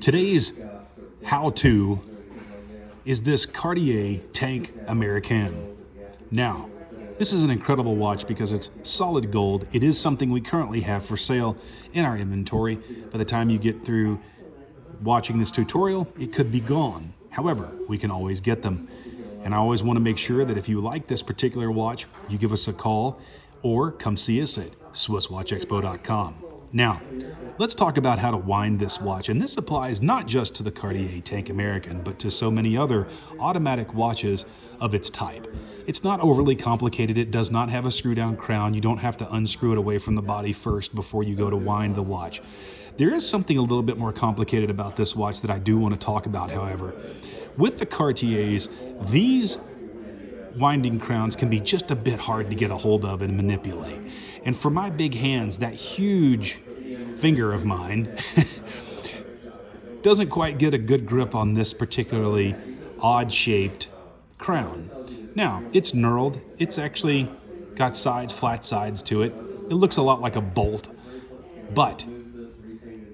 Today's how-to is this Cartier Tank Americaine. Now, this is an incredible watch because it's solid gold. It is something we currently have for sale in our inventory. By the time you get through watching this tutorial, it could be gone. However, we can always get them. And I always want to make sure that if you like this particular watch, you give us a call or come see us at SwissWatchExpo.com. Now, let's talk about how to wind this watch. And this applies not just to the Cartier Tank Americaine, but to so many other automatic watches of its type. It's not overly complicated. It does not have a screw down crown. You don't have to unscrew it away from the body first before you go to wind the watch. There is something a little bit more complicated about this watch that I do want to talk about, however. With the Cartiers, these winding crowns can be just a bit hard to get a hold of and manipulate. And for my big hands, that huge finger of mine doesn't quite get a good grip on this particularly odd-shaped crown. Now, it's knurled. It's actually got sides, flat sides to it. It looks a lot like a bolt, but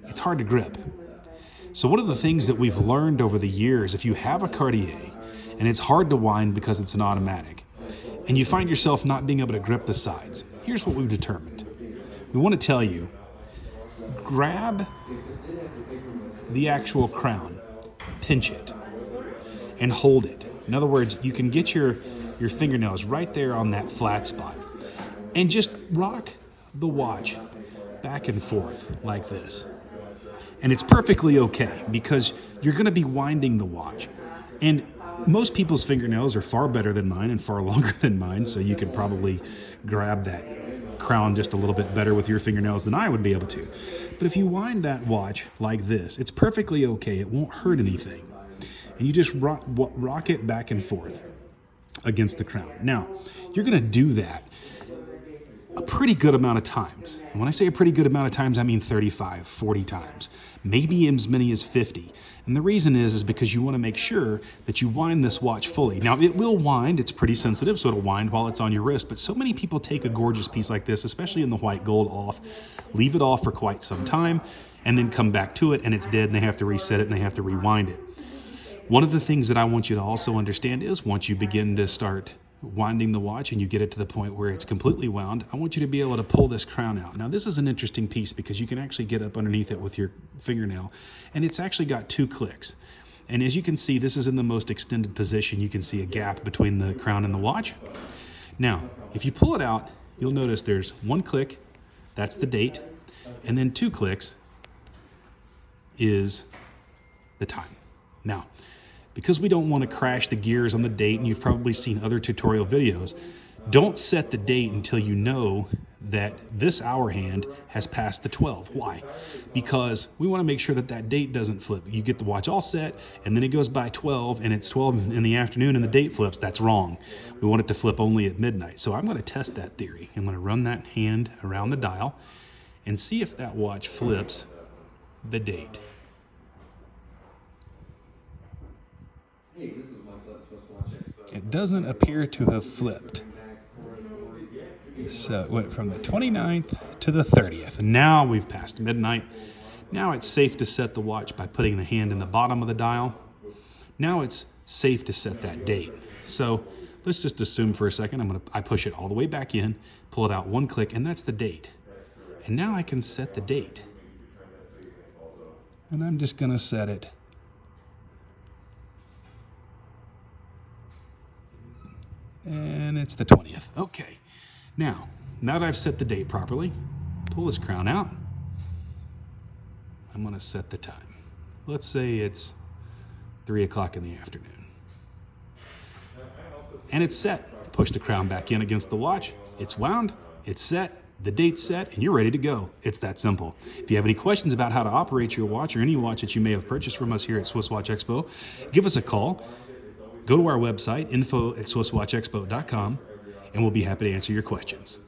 it's hard to grip. So one of the things that we've learned over the years, if you have a Cartier and it's hard to wind because it's an automatic, and you find yourself not being able to grip the sides, here's what we've determined. We want to tell you, grab the actual crown, pinch it, and hold it. In other words, you can get your fingernails right there on that flat spot and just rock the watch back and forth like this. And it's perfectly okay because you're going to be winding the watch. And most people's fingernails are far better than mine and far longer than mine, so you can probably grab that crown just a little bit better with your fingernails than I would be able to. But if you wind that watch like this, it's perfectly okay. It won't hurt anything. And you just rock it back and forth against the crown. Now, you're going to do that a pretty good amount of times. And when I say a pretty good amount of times, I mean 35, 40 times, maybe as many as 50. And the reason is because you want to make sure that you wind this watch fully. Now, it will wind. It's pretty sensitive, so it'll wind while it's on your wrist. But so many people take a gorgeous piece like this, especially in the white gold, off, leave it off for quite some time, and then come back to it, and it's dead, and they have to reset it, and they have to rewind it. One of the things that I want you to also understand is once you begin to start winding the watch and you get it to the point where it's completely wound, I want you to be able to pull this crown out. Now, this is an interesting piece because you can actually get up underneath it with your fingernail, and it's actually got 2 clicks. And as you can see, this is in the most extended position. You can see a gap between the crown and the watch. Now, if you pull it out, you'll notice there's 1 click, that's the date, and then 2 clicks is the time. Now, because we don't want to crash the gears on the date, and you've probably seen other tutorial videos, don't set the date until you know that this hour hand has passed the 12. Why? Because we want to make sure that that date doesn't flip. You get the watch all set, and then it goes by 12, and it's 12 in the afternoon, and the date flips. That's wrong. We want it to flip only at midnight. So I'm going to test that theory. I'm going to run that hand around the dial and see if that watch flips the date. Hey, this is Michael at SwissWatchExpo. It doesn't appear to have flipped. So it went from the 29th to the 30th. And now we've passed midnight. Now it's safe to set the watch by putting the hand in the bottom of the dial. Now it's safe to set that date. So let's just assume for a second, I push it all the way back in, pull it out 1 click, and that's the date. And now I can set the date. And I'm just going to set it and it's the 20th. Okay. Now that I've set the date properly, pull this crown out. I'm going to set the time. Let's say it's 3 o'clock in the afternoon. And it's set. Push the crown back in against the watch. It's wound. It's set. The date's set, and you're ready to go. It's that simple. If you have any questions about how to operate your watch or any watch that you may have purchased from us here at Swiss Watch Expo, give us a call. Go to our website, info@SwissWatchExpo.com, and we'll be happy to answer your questions.